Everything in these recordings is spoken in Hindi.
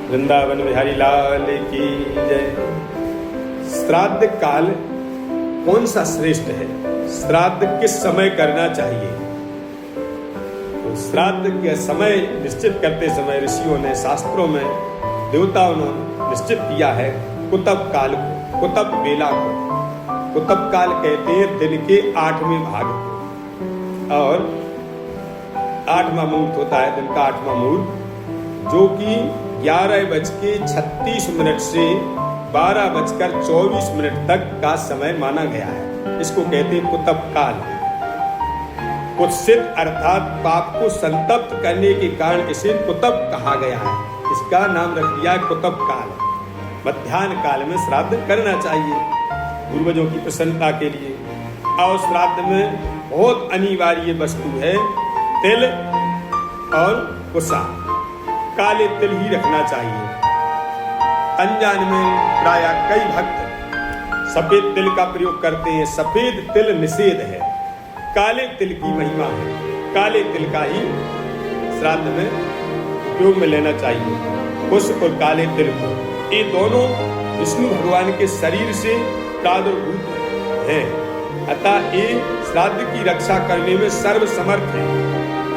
वृंदावन बिहारी लाल की जय। श्राद्ध काल कौन सा श्रेष्ठ है? श्राद्ध किस समय करना चाहिए? तो श्राद्ध के समय निश्चित करते समय ऋषियों ने, शास्त्रों में देवताओं ने निश्चित किया है कुतब काल को, कुतब बेला को। कुतब काल कहते हैं दिन के 8वें भाग को, और 8वां मुहूर्त होता है दिन का 8वां मुहूर्त, जो कि 11:36 से 12:24 तक का समय माना गया है। इसको कहते हैं कुतब काल। कुत्सित अर्थात पाप को संतप्त करने के कारण इसे कुतब कहा गया है। इसका नाम रख दिया कुतब काल। मध्याह्न काल में श्राद्ध करना चाहिए पूर्वजों की प्रसन्नता के लिए। और श्राद्ध में बहुत अनिवार्य वस्तु है तिल और कुसा। काले तिल ही रखना चाहिए। अनजान में प्राय कई भक्त सफेद तिल का प्रयोग करते हैं। सफेद तिल निषेध है, काले तिल की महिमा है। काले तिल का ही श्राद्ध में उपयोग में लेना चाहिए। कुश और काले तिल को, ये दोनों विष्णु भगवान के शरीर से प्रादुर्भूत हैं, अतः ये श्राद्ध की रक्षा करने में सर्वसमर्थ है।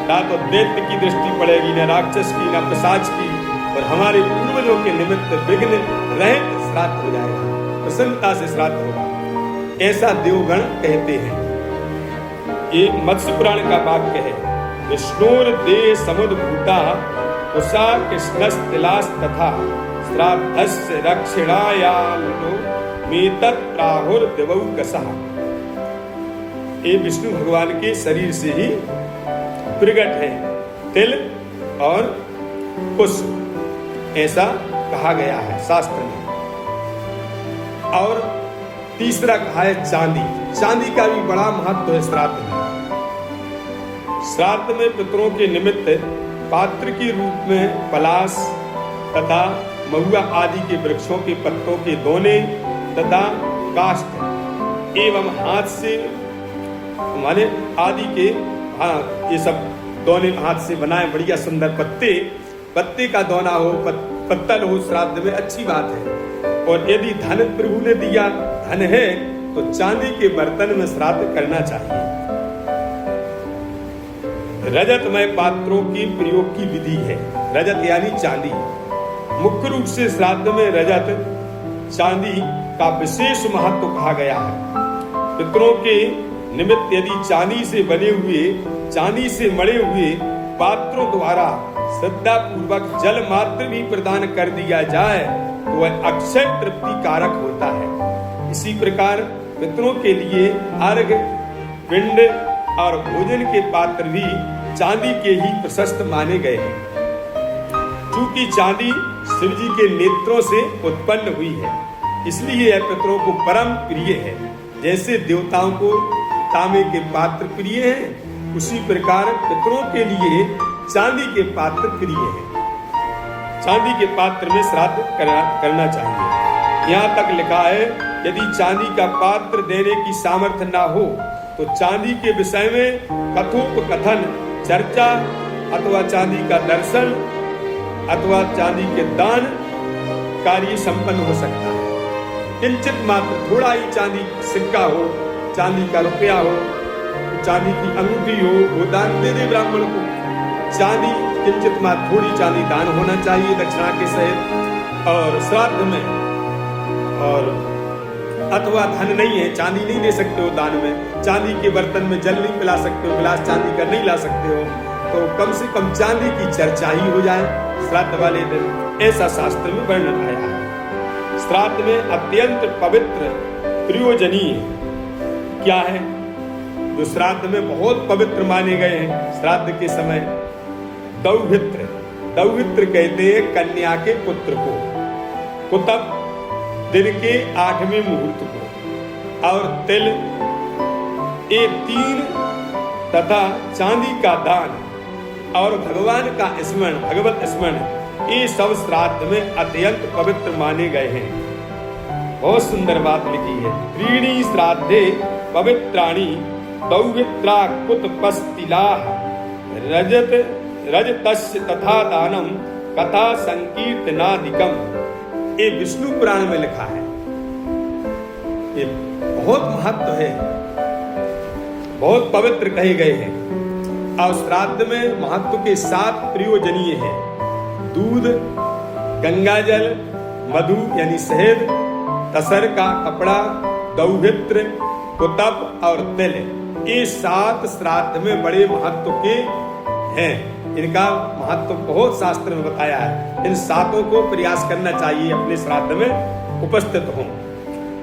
ना तो दैत्य की दृष्टि पड़ेगी, न राक्षस की, न पिशाच की, और हमारे पूर्वजों के निमित्त विघ्न रहित श्राद्ध हो जाएगा, प्रसन्नता से श्राद्ध होगा, ऐसा देवगण कहते हैं। ये मत्स्य पुराण का वाक्य है। विष्णुर देह समुद्भूता कुसा कृष्णस्तिलास तथा श्राद्धस्य रक्षणायालो मेतत् प्राहुर दिवौकसः। ये विष्णु भगवान के शरीर से ही प्रकट है तिल और कुश, ऐसा कहा गया है शास्त्र में। और तीसरा कहा है चांदी। चांदी का भी बड़ा महत्व है श्राद्ध में। श्राद्ध में पितरों के निमित्त पात्र के रूप में पलाश तथा महुआ आदि के वृक्षों के पत्तों के दोने तथा काष्ठ एवं हाथ से माने आदि के, हाँ, ये सब दोने हाथ से बनाए बढ़िया सुंदर पत्ते का दोना हो, पत्तल हो श्राद्ध में, अच्छी बात है। और यदि धन प्रभु ने दिया, धन है, तो चांदी के बर्तन में श्राद्ध करना चाहिए। रजतमय पात्रों की प्रयोग की विधि है। रजत यानी चांदी। मुख्य रूप से श्राद्ध में रजत चांदी का विशेष महत्व कहा गया है। पितरों के निमित्त यदि चांदी से बने हुए, चांदी से मढ़े हुए पात्रों द्वारा श्रद्धा पूर्वक जल मात्र भी प्रदान कर दिया जाए तो वह अक्षय तृप्ति कारक होता है। इसी प्रकार पितरों के लिए अर्घ, पिंड और भोजन के पात्र भी चांदी के ही प्रशस्त माने गए हैं। चूंकि चांदी शिव जी के नेत्रों से उत्पन्न हुई है, इसलिए यह पितरों को परम प्रिय है। जैसे देवताओं को तांबे के पात्र प्रिय हैं, उसी प्रकार पितरों के लिए चांदी के पात्र प्रिय हैं। चांदी के पात्र में श्राद्ध करना चाहिए। यहाँ तक लिखा है यदि चांदी का पात्र देने की सामर्थ्य ना हो तो चांदी के विषय में कथोपकथन, चर्चा अथवा चांदी का दर्शन अथवा चांदी के दान कार्य संपन्न हो सकता है। किंचित मात्र थोड़ा ही चांदी सिक्का हो, चांदी का रुपया हो, चांदी की अंगूठी हो, वो दान दे दे ब्राह्मण को। चांदी किंचित मात्र थोड़ी चांदी दान होना चाहिए दक्षिणा के सहित। और श्राद्ध में, और अथवा धन नहीं है, चांदी नहीं दे सकते हो दान में, चांदी के बर्तन में जल नहीं पिला सकते हो, गिलास चांदी का नहीं ला सकते हो, तो कम से कम चांदी की चर्चा ही हो जाए श्राद्ध वाले दिन, ऐसा शास्त्र में वर्णन आया है। श्राद्ध में अत्यंत पवित्र प्रयोजनीय क्या है? जो श्राद्ध में बहुत पवित्र माने गए हैं श्राद्ध के समय, दौहित्र। दौहित्र कहते हैं कन्या के पुत्र को, कुतब दिन के 8वें मुहूर्त को, और तिल, ये 3 तथा चांदी का दान और भगवान का स्मरण, भगवत स्मरण, ये सब श्राद्ध में अत्यंत पवित्र माने गए हैं। बहुत सुंदर बात लिखी है। त्रीणी श्राद्धे पवित्राणि दौहित्रा कुतपस्तिलाः रजतस्य तथा दानम कथा संकीर्तनादिकम, ये विष्णु पुराण में लिखा है। ये बहुत महत्व है, बहुत पवित्र कहे गए हैं। और श्राद्ध में महत्व के 7 प्रयोजनीय हैं: दूध, गंगाजल, मधु यानी शहद, तसर का कपड़ा, दौहित्र, कुतप और तिल। ये 7 श्राद्ध में बड़े महत्व के हैं। इनका महत्व बहुत शास्त्र में बताया है। इन 7 को प्रयास करना चाहिए अपने श्राद्ध में उपस्थित हों।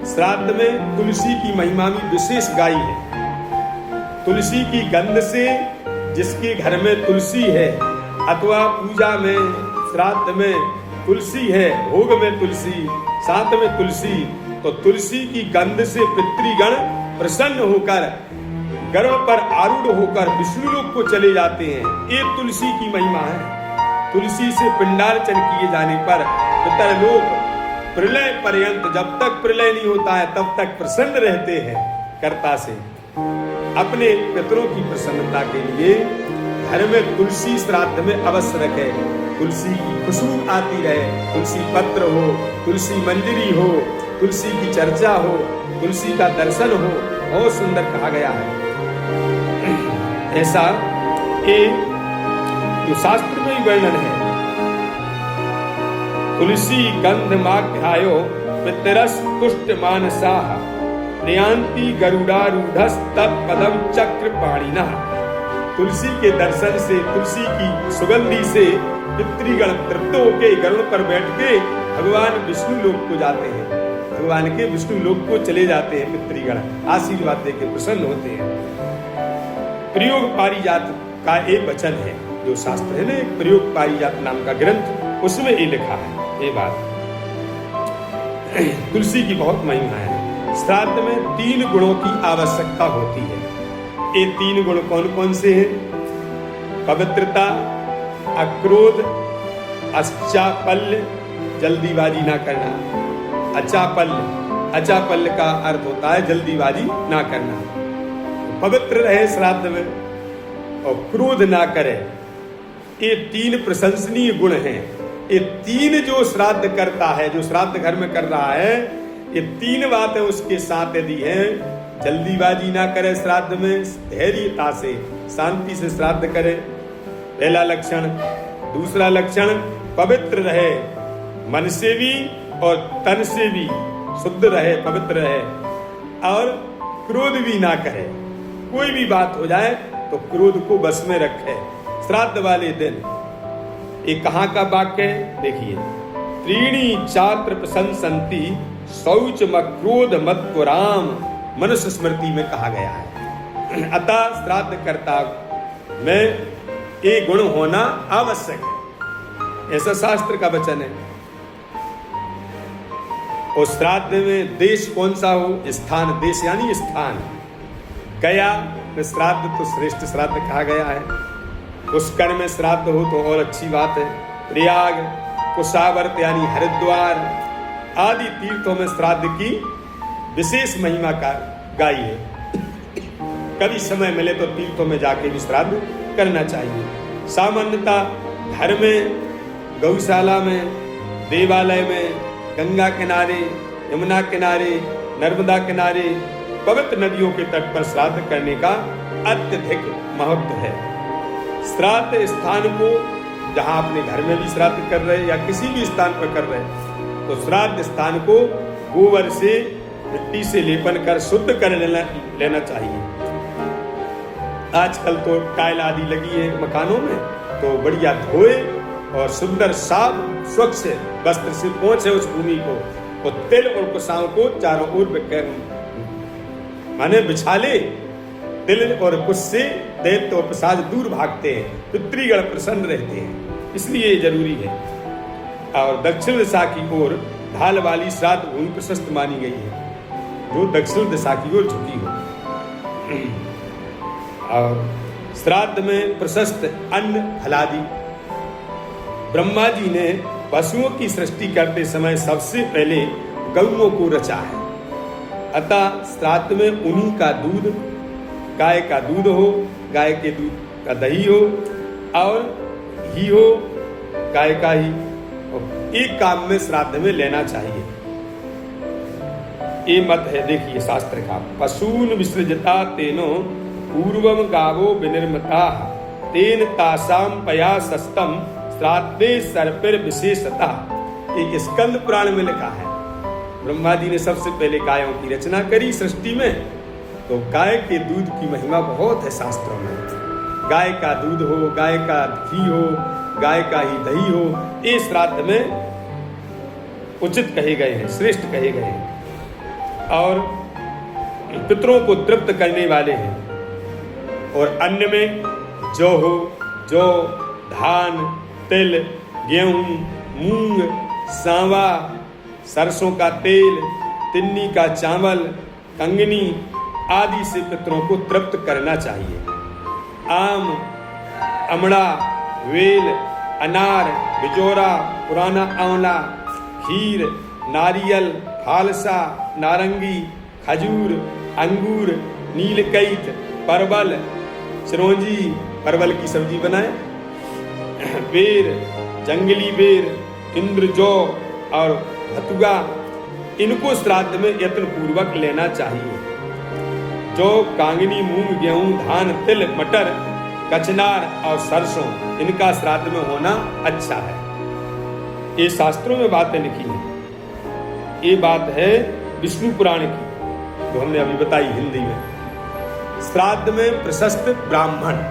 श्राद्ध में तुलसी की महिमा भी विशेष गाई है। तुलसी की गंध से, जिसके घर में तुलसी है अथवा पूजा में, श्राद्ध में तुलसी है, भोग में तुलसी, साथ में तुलसी, तो तुलसी की गंध से पितृगण प्रसन्न होकर गर्भ पर आरूढ़ होकर विष्णु लोक को चले जाते हैं। ये तुलसी की महिमा है। तुलसी से पिंडार्चन किए जाने पर पितरलोक प्रलय पर्यंत, जब तक प्रलय नहीं होता है तब तक प्रसन्न रहते हैं कर्ता से। अपने पितरों की प्रसन्नता के लिए घर में तुलसी श्राद्ध में अवश्य रखे। तुलसी की खुशबू आती रहे, तुलसी पत्र हो, तुलसी मंजरी हो, तुलसी की चर्चा हो, तुलसी का दर्शन हो, बहुत सुंदर कहा गया है। ऐसा एक जो शास्त्र में ही वर्णन है, तुलसी गंध माख्यायो पितरस तुष्ट मानसाः प्रयांति गरुडारूढ़स् तत्पदम चक्र पाणिनः। तुलसी के दर्शन से, तुलसी की सुगंधी से पितृगण तृप्त होके गरुड़ पर बैठ के भगवान विष्णु लोक को जाते हैं। भगवान के विष्णु लोक को चले जाते हैं पितृगण, आशीर्वाद देके प्रसन्न होते हैं। प्रयोग पारिजात का एक वचन है, जो शास्त्र है ना, एक प्रयोग पारिजात नाम का ग्रंथ, उसमें ये लिखा है ये बात। तुलसी की बहुत महिमा है। श्राद्ध में 3 गुणों की आवश्यकता होती है। ये 3 गुण कौन कौन से हैं? पवित्रता, अक्रोध, अचापल्य, जल्दीबाजी ना करना। अचापल्य का अर्थ होता है जल्दीबाजी ना करना। पवित्र रहे श्राद्ध में और क्रोध ना करे। ये 3 प्रशंसनीय गुण हैं। ये 3 जो श्राद्ध करता है, जो श्राद्ध घर में कर रहा है, ये 3 बातें उसके साथ यदि हैं, जल्दीबाजी ना करे श्राद्ध में, धैर्यता से, शांति से श्राद्ध करे, पहला लक्षण। दूसरा लक्षण, पवित्र रहे, मन से भी और तन से भी शुद्ध रहे, पवित्र रहे, और क्रोध भी ना करे। कोई भी बात हो जाए तो क्रोध को बस में रखे श्राद्ध वाले दिन। ये कहाँ का वाक्य है? देखिए, त्रीणी चात्र प्रशंसन्ति शौच मक्रोध मत्पुराम, मनुष्य स्मृति में कहा गया है। अतः श्राद्ध कर्ता में ये गुण होना आवश्यक है, ऐसा शास्त्र का वचन है। और श्राद्ध में देश कौन सा हो? स्थान, देश यानी स्थान। गया में श्राद्ध तो श्रेष्ठ श्राद्ध कहा गया है। पुष्कर में श्राद्ध हो तो और अच्छी बात है। प्रयाग, कुशावर्त यानी हरिद्वार आदि तीर्थों में श्राद्ध की विशेष महिमा का गाई है। कभी समय मिले तो तीर्थों में जाके भी श्राद्ध करना चाहिए। सामान्यतः घर में, गौशाला में, देवालय में, गंगा किनारे, यमुना किनारे, नर्मदा किनारे, पवित्र नदियों के तट पर श्राद्ध करने का अत्यधिक महत्व है। श्राद्ध स्थान को, जहां अपने घर में भी श्राद्ध कर रहे या किसी भी स्थान पर कर रहे, तो श्राद्ध स्थान को गोबर से, मिट्टी से लेपन कर शुद्ध कर लेना चाहिए। आजकल तो टाइल आदि लगी है मकानों में, तो बढ़िया धोए और सुंदर साफ स्वच्छ वस्त्र से पोंछे उस भूमि को, और तिल और कुशाओं को चारों ओर माने बिछा ले। तिल और कुश से दैत्य और पिशाच दूर भागते हैं, पितृगण प्रसन्न रहते हैं, इसलिए ये जरूरी है। और दक्षिण दिशा की ओर ढाल वाली श्राद्ध भूमि प्रशस्त मानी गई है, जो दक्षिण दिशा की ओर झुकी हो। और श्राद्ध में प्रशस्त अन्न फलादि। ब्रह्मा जी ने पशुओं की सृष्टि करते समय सबसे पहले गौओं को रचा है। अतः श्राद्ध में उन्हीं का दूध, गाय का दूध हो, गाय के दूध का दही हो, और घी हो, गाय का ही एक काम में श्राद्ध में लेना चाहिए। ये मत है, देखिए शास्त्र का। पशून विसृजता तेनो पूर्वम गावो विनिर्मता तेन तासाम पया सस्तम श्राद्धे सर्पिर विशेषता। एक स्कंद पुराण में लिखा है, ब्रह्मा जी ने सबसे पहले गायों की रचना करी सृष्टि में, तो गाय के दूध की महिमा बहुत है शास्त्रों में। गाय का दूध हो, गाय का घी हो, गाय का ही दही हो, ये श्राद्ध में उचित कहे गए हैं, श्रेष्ठ कहे गए हैं और पितरों को तृप्त करने वाले हैं। और अन्न में जौ हो, जौ, धान, तिल, गेहूं, मूंग, सांवा, सरसों का तेल, तिन्नी का चावल, कंगनी आदि से पितरों को तृप्त करना चाहिए। आम, अमड़ा, वेल, अनार, बिजोरा, पुराना आंवला, खीर, नारियल, फालसा, नारंगी, खजूर, अंगूर, नीलकैत, परवल, चिरौंजी, परवल की सब्जी बनाए, बेर, जंगली बेर, इंद्रजौ और भतुआ, इनको श्राद्ध में यत्न पूर्वक लेना चाहिए। जौ, कांगनी, मूंग, गेहूं, धान, तिल, मटर, कचनार और सरसों, इनका श्राद्ध में होना अच्छा है। ये शास्त्रों में बातें लिखी हैं। ये बात है विष्णु पुराण की, जो हमने अभी बताई हिंदी में। श्राद्ध में प्रशस्त ब्राह्मण